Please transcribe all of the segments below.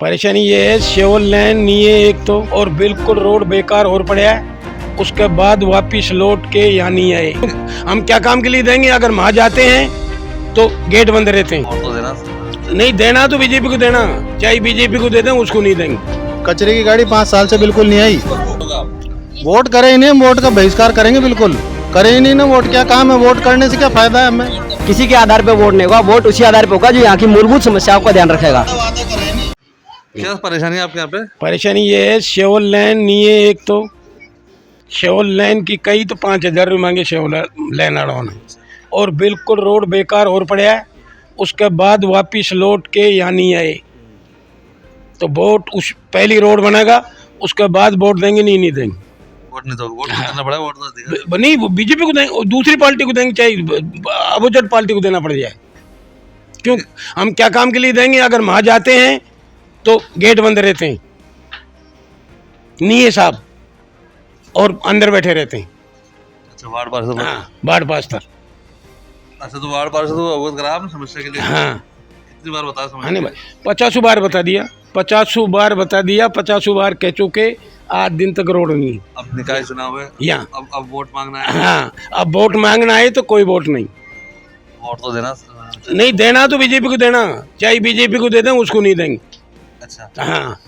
परेशानी ये है सेवन लाइन नहीं है एक तो, और बिल्कुल रोड बेकार और पड़ा है। उसके बाद वापिस लौट के यहाँ नहीं आए। हम क्या काम के लिए देंगे? अगर वहाँ जाते हैं तो गेट बंद रहते हैं। तो देना नहीं देना तो बीजेपी को देना, चाहे बीजेपी को दे दें, उसको नहीं देंगे। कचरे की गाड़ी 5 साल से बिल्कुल नहीं आई। होगा। वोट करे ही नहीं, हम वोट का बहिष्कार करेंगे। बिल्कुल करे ही नहीं ना वोट। क्या काम है वोट करने से? क्या फायदा है हमें? किसी के आधार पे वोट नहीं होगा, वोट उसी आधार पे होगा जो यहाँ की मूलभूत समस्याओं का ध्यान रखेगा। क्या परेशानी है आपके यहाँ पे? परेशानी ये है सेवन लाइन नहीं है एक तो, सेवन लाइन की कई तो 5,000 रुपये मांगे सेवन लाइन वालों ने, और बिल्कुल रोड बेकार और पड़ा है। उसके बाद वापिस लौट के यहाँ नहीं आए तो वोट उस पहली रोड बनेगा, उसके बाद वोट देंगे। नहीं देंगे वोट नहीं, तो वोट तो करना पड़ा, वोट तो देगा। नहीं, बीजेपी को देंगे, दूसरी पार्टी को देंगे, चाहे अपोजिट पार्टी को देना पड़ जाए। क्यों? हम क्या काम के लिए देंगे? अगर वहाँ जाते हैं तो गेट बंद रहते हैं, नहीं है साहब, और अंदर बैठे रहते हैं। अच्छा, वार्ड पार्षद। हाँ, वार्ड पार्षद। अच्छा, तो वार्ड पार्षद को अवगत करा आपने समस्या के लिए? हाँ, कितनी बार बताया समस्या? हाँ नहीं भाई, 50 बार बता दिया, 50 बार बता दिया, 50 बार कह चुके, आज दिन तक रोड नहीं। अब निकाय चुनाव है यहाँ अब वोट मांगना है। हाँ, अब वोट मांगना है तो कोई वोट नहीं। वोट तो देना। नहीं देना तो बीजेपी को देना, चाहे बीजेपी को दे दें, उसको नहीं देंगे। अच्छा, हाँ,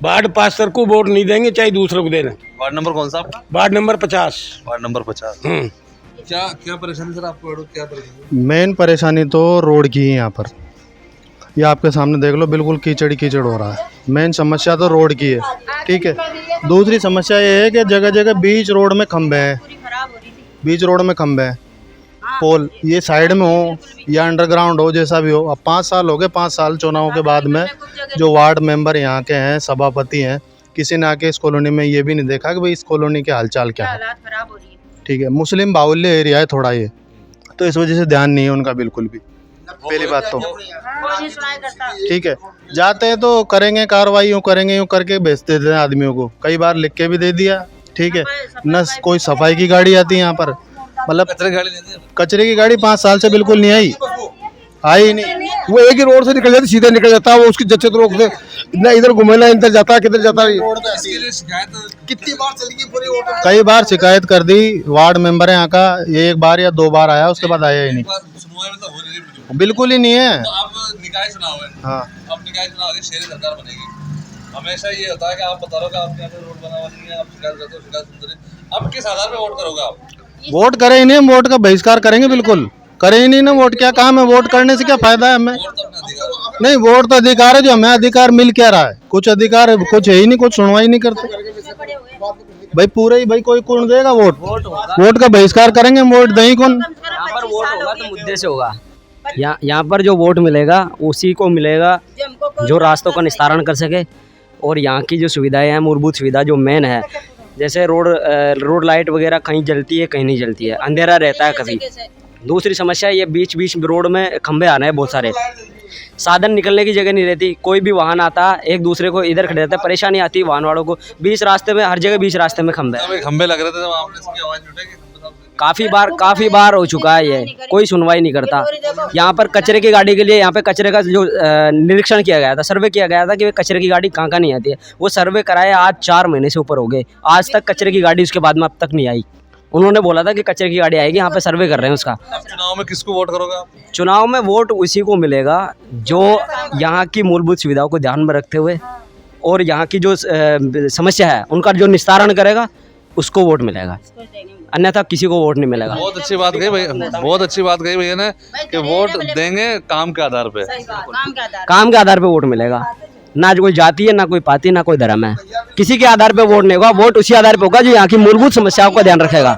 वार्ड पार्षद को वोट नहीं देंगे, चाहे दूसरों को दे दें। वार्ड नंबर कौन सा आपका? Ward number 50। Ward number 50। क्या क्या परेशानी सर आपको? क्या परेशानी? मेन परेशानी तो रोड की है यहाँ पर। ये आपके सामने देख लो, बिल्कुल कीचड़ कीचड़ हो रहा है। मेन समस्या तो रोड की है, ठीक है। दूसरी समस्या ये है कि जगह जगह बीच रोड में खंभे हैं, बीच रोड में खंभे हैं, पोल, ये साइड में हो या अंडरग्राउंड हो, जैसा भी हो। अब 5 साल हो गए, 5 साल चुनाव के बाद में जो वार्ड मेंबर यहाँ के हैं, सभापति हैं, किसी ने आके इस कॉलोनी में ये भी नहीं देखा कि भाई इस कॉलोनी के हालचाल क्या है। ठीक है, मुस्लिम बाहुल्य एरिया है थोड़ा ये, तो इस वजह से ध्यान नहीं है उनका बिल्कुल भी। पहली बात तो ठीक है, जाते हैं तो करेंगे कार्रवाई, यूँ करेंगे, यूँ करके भेज देते हैं आदमियों को। कई बार लिख के भी दे दिया, ठीक है। न कोई सफाई की गाड़ी आती है यहाँ पर, मतलब कचरे की गाड़ी 5 साल से बिल्कुल नहीं आई नहीं। वो एक ही रोड से निकल जाती, सीधे निकल जाता है, वो उसकी जच्चे तो रोक दे ना, इधर घूमेला, इधर जाता है, किधर जाता है। कितनी बार चली गई पूरी वोट? कई बार शिकायत कर दी, वार्ड मेंबर है यहाँ का, ये 1 बार या 2 बार आया, उसके बाद आया ही नहीं, बिल्कुल ही नहीं है। अब निकाय चुनाव है। हाँ, अब निकाय चुनाव है, शहरी सरकार बनेगी। हमेशा ये होता है कि आप बता रहे हो कि आपके यहाँ पे रोड बना हुआ नहीं है, आप शिकायत करते हो, शिकायत सुनते नहीं। अब किस आधार पे वोट करोगे आप? वोट करे ही नहीं, हम वोट का बहिष्कार करेंगे। बिल्कुल करे ही नहीं ना वोट। क्या काम है वोट करने से? क्या फायदा है हमें? वोट तो अपना अधिकार है। नहीं, वोट तो अधिकार है, जो हमें अधिकार मिल क्या रहा है? कुछ अधिकार है, कुछ है ही नहीं, कुछ सुनवाई नहीं करते भाई। भाई कोई कौन देगा वोट? वोट का बहिष्कार करेंगे हम, वोट दें कौन? यहाँ पर वोट होगा तो मुद्दे से होगा। यहाँ पर जो वोट मिलेगा उसी को मिलेगा जो रास्तों का निस्तारण कर सके, और यहाँ की जो सुविधाएं हैं, मूलभूत सुविधा जो मेन है, जैसे रोड लाइट वगैरह कहीं जलती है, कहीं नहीं जलती है, अंधेरा रहता है कभी। दूसरी समस्या ये बीच बीच रोड में खंभे आ रहे हैं बहुत सारे, साधन निकलने की जगह नहीं रहती। कोई भी वाहन आता एक दूसरे को इधर खड़े रहता है, परेशानी आती है वाहन वालों को। बीच रास्ते में, हर जगह बीच रास्ते में खंभे हैं। खंबे लग रहे थे, आपने इसकी आवाज नहीं उठाई? काफ़ी बार हो चुका है, ये कोई सुनवाई नहीं करता। यहाँ पर कचरे की गाड़ी के लिए, यहाँ पे कचरे का जो निरीक्षण किया गया था, सर्वे किया गया था कि कचरे की गाड़ी कहाँ नहीं आती है। वो सर्वे कराए आज 4 महीने से ऊपर हो गए, आज तक कचरे की गाड़ी उसके बाद में अब तक नहीं आई। उन्होंने बोला था कि कचरे की गाड़ी आएगी, यहाँ पे सर्वे कर रहे हैं उसका। चुनाव में किसको वोट करोगे आप? चुनाव में वोट उसी को मिलेगा जो यहाँ की मूलभूत सुविधाओं को ध्यान में रखते हुए और यहाँ की जो समस्या है उनका जो निस्तारण करेगा, उसको वोट मिलेगा, अन्यथा किसी को वोट नहीं मिलेगा। बहुत अच्छी बात कही भैया, बहुत अच्छी बात कही भैया ने कि वोट देंगे काम के आधार पे। काम के आधार पे वोट मिलेगा, ना कोई जाति है, ना कोई पाति, ना कोई धर्म है। किसी के आधार पे वोट नहीं होगा, वोट उसी आधार पे होगा जो यहाँ की मूलभूत समस्याओं का ध्यान रखेगा।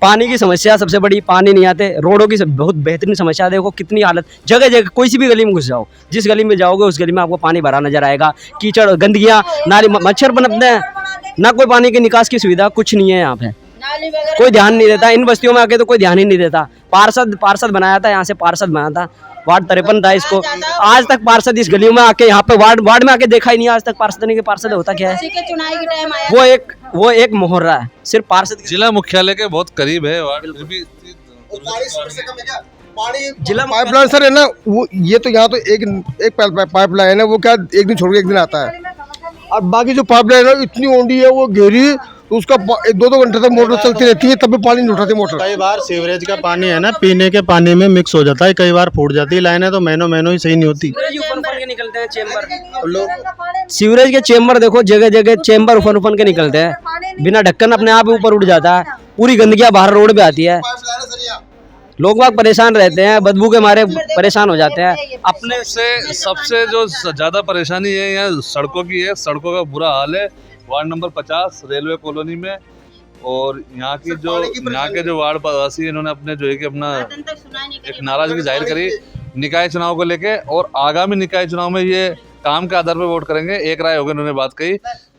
पानी की समस्या सबसे बड़ी, पानी नहीं आते। रोडों की बहुत बेहतरीन समस्या, देखो कितनी हालत, जगह जगह कोई सी भी गली में घुस जाओ, जिस गली में जाओगे उस गली में आपको पानी भरा नजर आएगा। कीचड़, गंदगियाँ, नाली, मच्छर पनपते हैं, ना कोई पानी की निकास की सुविधा, कुछ नहीं है यहाँ पे। कोई ध्यान नहीं देता इन बस्तियों में आके, तो कोई ध्यान ही नहीं देता। पार्षद बनाया था, यहाँ से पार्षद बना था, वार्ड 53 था इसको, आज तक पार्षद इस गलियों में आके, यहाँ पे वार्ड में आके देखा ही नहीं आज तक। पार्षद नहीं के पार्षद होता क्या है? वो एक मोहर्रा है, सिर्फ पार्षद। जिला मुख्यालय के बहुत करीब है वार्ड, फिर भी जिला पाइपलाइन सर है ना, वो ये तो यहाँ तो एक पाइपलाइन है, वो क्या एक दिन छोड़ के एक दिन आता है, और बाकी जो पाइपलाइन है इतनी ऊंडी है, वो गहरी, तो उसका 2-2 घंटे तक मोटर चलती रहती है, तब भी पानी नहीं उठाती मोटर। कई बार सीवरेज का पानी है ना, पीने के पानी में मिक्स हो जाता है, कई बार फूट जाती है लाइनें, तो महीनों ही सही नहीं होती। निकलते हैं चेम्बर, सीवरेज के चेम्बर देखो, जगह जगह चेम्बर उफन के निकलते हैं, बिना ढक्कन अपने आप ऊपर उठ जाता है, पूरी गंदगियां बाहर रोड पे आती है, लोग बाग परेशान रहते हैं, बदबू के मारे परेशान हो जाते हैं। अपने से सबसे जो ज़्यादा परेशानी है यहाँ सड़कों की है। सड़कों का बुरा हाल है वार्ड नंबर 50 रेलवे कॉलोनी में, और यहाँ के जो वार्ड वासी हैं, इन्होंने अपने जो है कि अपना एक नाराजगी जाहिर करी निकाय चुनाव को लेके, और आगामी निकाय चुनाव में ये काम के आधार पर वोट करेंगे। एक राय होकर इन्होंने बात कही